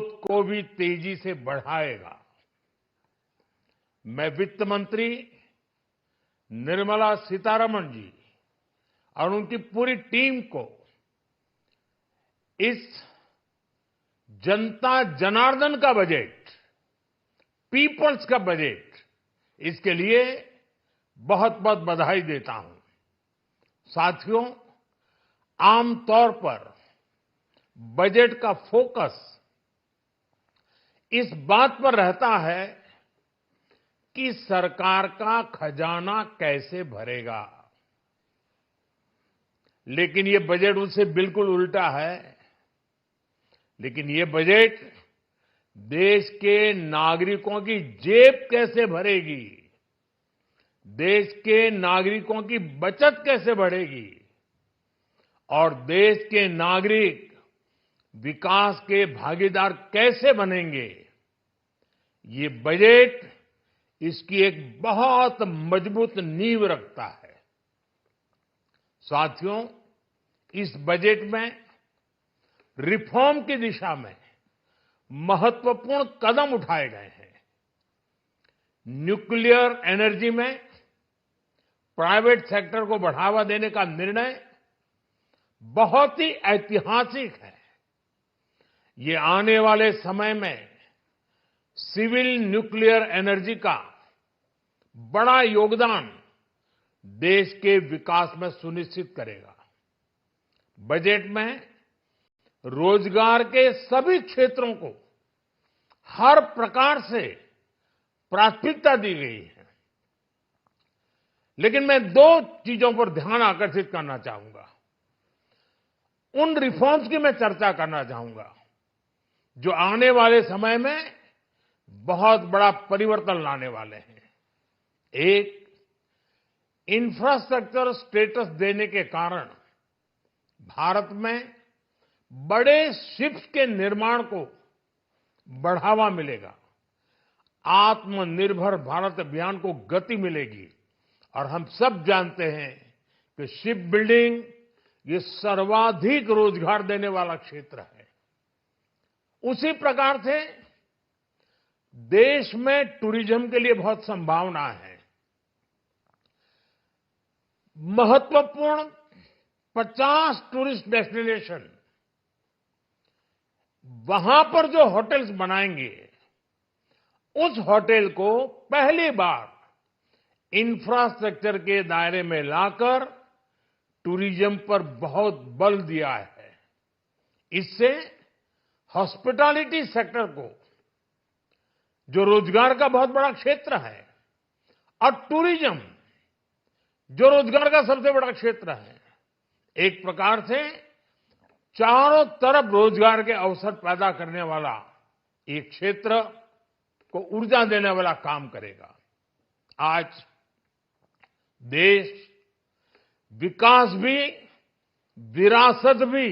Growth को भी तेजी से बढ़ाएगा। मैं वित्त मंत्री निर्मला सीतारमण जी और उनकी पूरी टीम को इस जनता जनार्दन का बजट, पीपल्स का बजट, इसके लिए बहुत बहुत बधाई देता हूं। साथियों, आमतौर पर बजट का फोकस इस बात पर रहता है कि सरकार का खजाना कैसे भरेगा, लेकिन ये बजट उससे बिल्कुल उल्टा है। लेकिन ये बजट देश के नागरिकों की जेब कैसे भरेगी, देश के नागरिकों की बचत कैसे बढ़ेगी और देश के नागरिक विकास के भागीदार कैसे बनेंगे, ये बजट इसकी एक बहुत मजबूत नींव रखता है। साथियों, इस बजट में रिफॉर्म की दिशा में महत्वपूर्ण कदम उठाए गए हैं। न्यूक्लियर एनर्जी में प्राइवेट सेक्टर को बढ़ावा देने का निर्णय बहुत ही ऐतिहासिक है। ये आने वाले समय में सिविल न्यूक्लियर एनर्जी का बड़ा योगदान देश के विकास में सुनिश्चित करेगा। बजट में रोजगार के सभी क्षेत्रों को हर प्रकार से प्राथमिकता दी गई है। लेकिन मैं दो चीजों पर ध्यान आकर्षित करना चाहूंगा। उन रिफॉर्म्स की मैं चर्चा करना चाहूंगा जो आने वाले समय में बहुत बड़ा परिवर्तन लाने वाले हैं। एक, इंफ्रास्ट्रक्चर स्टेटस देने के कारण भारत में बड़े शिप्स के निर्माण को बढ़ावा मिलेगा, आत्मनिर्भर भारत अभियान को गति मिलेगी। और हम सब जानते हैं कि शिप बिल्डिंग ये सर्वाधिक रोजगार देने वाला क्षेत्र है। उसी प्रकार से देश में टूरिज्म के लिए बहुत संभावना है। महत्वपूर्ण 50 टूरिस्ट डेस्टिनेशन, वहां पर जो होटल्स बनाएंगे, उस होटल को पहली बार इंफ्रास्ट्रक्चर के दायरे में लाकर टूरिज्म पर बहुत बल दिया है। इससे हॉस्पिटैलिटी सेक्टर को, जो रोजगार का बहुत बड़ा क्षेत्र है, और टूरिज्म जो रोजगार का सबसे बड़ा क्षेत्र है, एक प्रकार से चारों तरफ रोजगार के अवसर पैदा करने वाला एक क्षेत्र को ऊर्जा देने वाला काम करेगा। आज देश विकास भी, विरासत भी,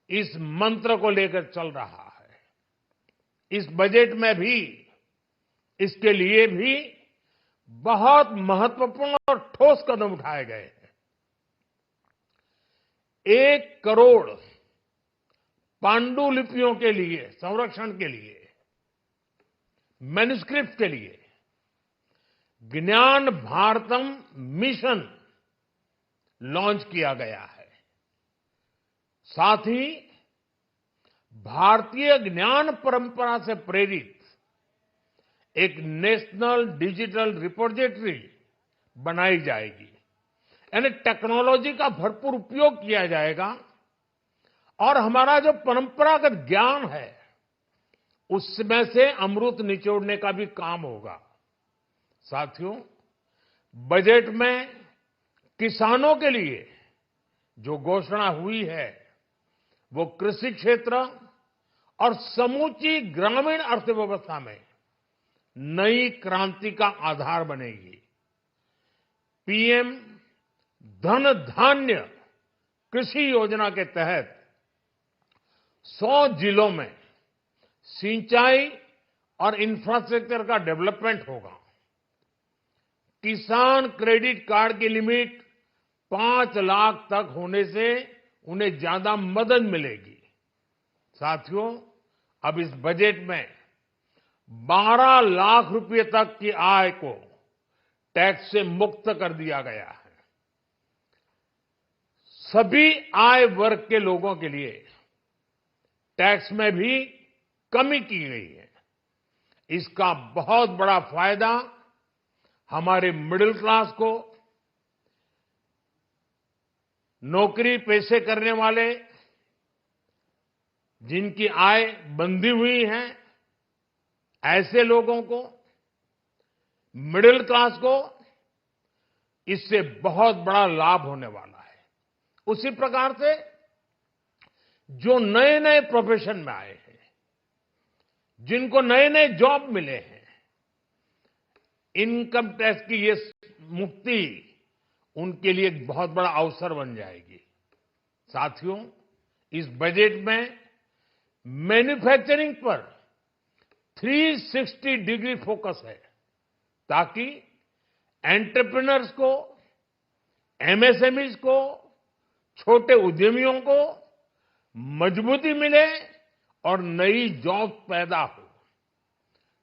इस मंत्र को लेकर चल रहा है। इस बजट में भी इसके लिए भी बहुत महत्वपूर्ण और ठोस कदम उठाए गए हैं। 1 करोड़ पांडुलिपियों के लिए संरक्षण के लिए, मैन्युस्क्रिप्ट के लिए ज्ञान भारतम मिशन लॉन्च किया गया है। साथ ही भारतीय ज्ञान परंपरा से प्रेरित एक नेशनल डिजिटल रिपोजिटरी बनाई जाएगी। यानी टेक्नोलॉजी का भरपूर उपयोग किया जाएगा और हमारा जो परंपरागत ज्ञान है उसमें से अमृत निचोड़ने का भी काम होगा। साथियों, बजट में किसानों के लिए जो घोषणा हुई है वो कृषि क्षेत्र और समूची ग्रामीण अर्थव्यवस्था में नई क्रांति का आधार बनेगी। पीएम धन धान्य कृषि योजना के तहत 100 जिलों में सिंचाई और इंफ्रास्ट्रक्चर का डेवलपमेंट होगा। किसान क्रेडिट कार्ड की लिमिट 5 लाख तक होने से उन्हें ज्यादा मदद मिलेगी। साथियों, अब इस बजट में 12 लाख रुपए तक की आय को टैक्स से मुक्त कर दिया गया है। सभी आय वर्ग के लोगों के लिए टैक्स में भी कमी की गई है। इसका बहुत बड़ा फायदा हमारे मिडिल क्लास को, नौकरी पेशे करने वाले, जिनकी आय बंधी हुई है, ऐसे लोगों को, मिडिल क्लास को इससे बहुत बड़ा लाभ होने वाला है। उसी प्रकार से जो नए नए प्रोफेशन में आए हैं, जिनको नए नए जॉब मिले हैं, इनकम टैक्स की ये मुक्ति उनके लिए एक बहुत बड़ा अवसर बन जाएगी। साथियों, इस बजट में मैन्युफैक्चरिंग पर 360 डिग्री फोकस है, ताकि एंटरप्रेन्योर्स को, एमएसएमईज को, छोटे उद्यमियों को मजबूती मिले और नई जॉब पैदा हो।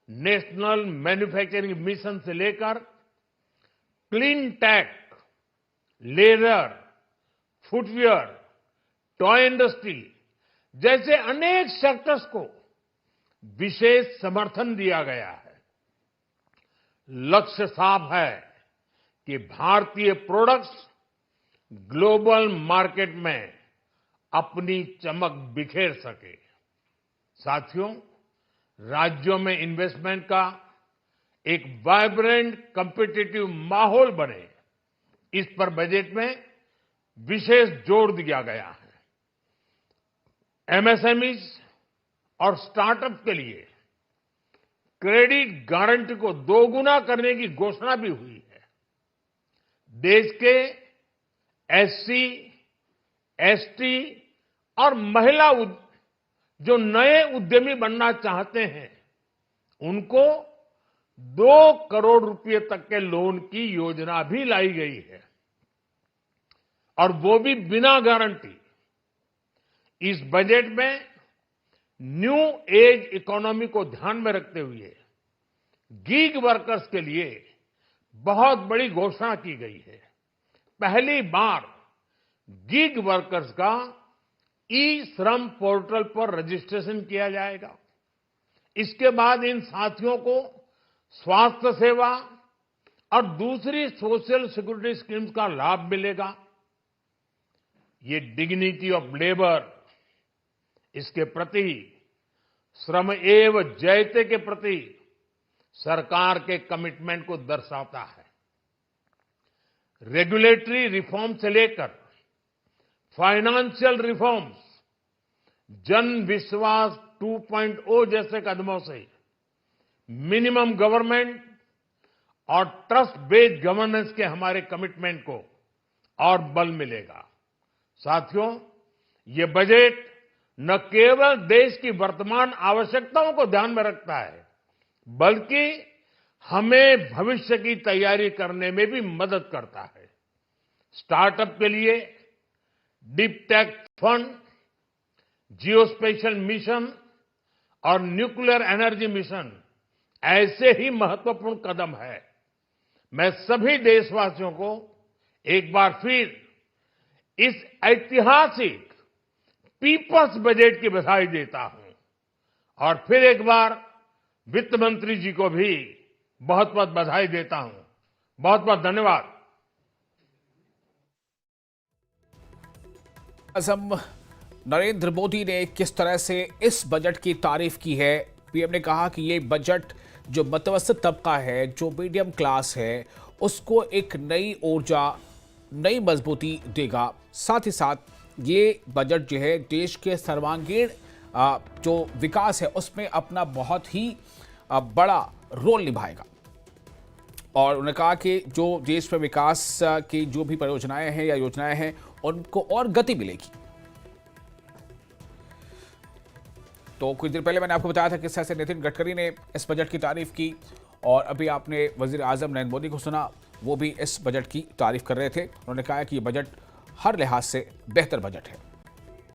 नेशनल मैन्युफैक्चरिंग मिशन से लेकर clean tech, leather, footwear, toy industry जैसे अनेक सेक्टर्स को विशेष समर्थन दिया गया है। लक्ष्य साफ है कि भारतीय प्रोडक्ट्स ग्लोबल मार्केट में अपनी चमक बिखेर सके। साथियों, राज्यों में इन्वेस्टमेंट का एक वाइब्रेंट कॉम्पिटिटिव माहौल बने, इस पर बजट में विशेष जोर दिया गया है। एमएसएमईज और स्टार्टअप के लिए क्रेडिट गारंटी को दोगुना करने की घोषणा भी हुई है। देश के एससी, एसटी और महिला जो नए उद्यमी बनना चाहते हैं, उनको 2 करोड़ रुपए तक के लोन की योजना भी लाई गई है, और वो भी बिना गारंटी। इस बजट में न्यू एज इकोनॉमी को ध्यान में रखते हुए गीग वर्कर्स के लिए बहुत बड़ी घोषणा की गई है। पहली बार गीग वर्कर्स का ई श्रम पोर्टल पर रजिस्ट्रेशन किया जाएगा। इसके बाद इन साथियों को स्वास्थ्य सेवा और दूसरी सोशल सिक्योरिटी स्कीम्स का लाभ मिलेगा। ये डिग्निटी ऑफ लेबर, इसके प्रति, श्रम एव जयते के प्रति सरकार के कमिटमेंट को दर्शाता है। रेगुलेटरी रिफॉर्म से लेकर फाइनेंशियल रिफॉर्म्स, जन विश्वास 2.0 जैसे कदमों से मिनिमम गवर्नमेंट और ट्रस्ट बेस्ड गवर्नेंस के हमारे कमिटमेंट को और बल मिलेगा। साथियों, ये बजट न केवल देश की वर्तमान आवश्यकताओं को ध्यान में रखता है, बल्कि हमें भविष्य की तैयारी करने में भी मदद करता है। स्टार्टअप के लिए deep tech fund, geospatial mission और न्यूक्लियर एनर्जी मिशन ऐसे ही महत्वपूर्ण कदम है। मैं सभी देशवासियों को एक बार फिर इस ऐतिहासिक पीपल्स बजट की बधाई देता हूं, और फिर एक बार वित्त मंत्री जी को भी बहुत बहुत बधाई देता हूं। बहुत बहुत धन्यवाद। आज़म नरेंद्र मोदी ने किस तरह से इस बजट की तारीफ की है। पीएम ने कहा कि ये बजट जो मध्यवस्थ तबका है, जो मीडियम क्लास है, उसको एक नई ऊर्जा, नई मजबूती देगा। साथ ही साथ ये बजट जो है देश के सर्वांगीण जो विकास है उसमें अपना बहुत ही बड़ा रोल निभाएगा। और उन्होंने कहा कि जो देश में विकास की जो भी परियोजनाएं हैं या योजनाएं हैं, उनको और गति मिलेगी। तो कुछ देर पहले मैंने आपको बताया था किस तरह से नितिन गडकरी ने इस बजट की तारीफ की, और अभी आपने वजीर आजम नरेंद्र मोदी को सुना, वो भी इस बजट की तारीफ कर रहे थे। उन्होंने कहा कि ये बजट हर लिहाज से बेहतर बजट है।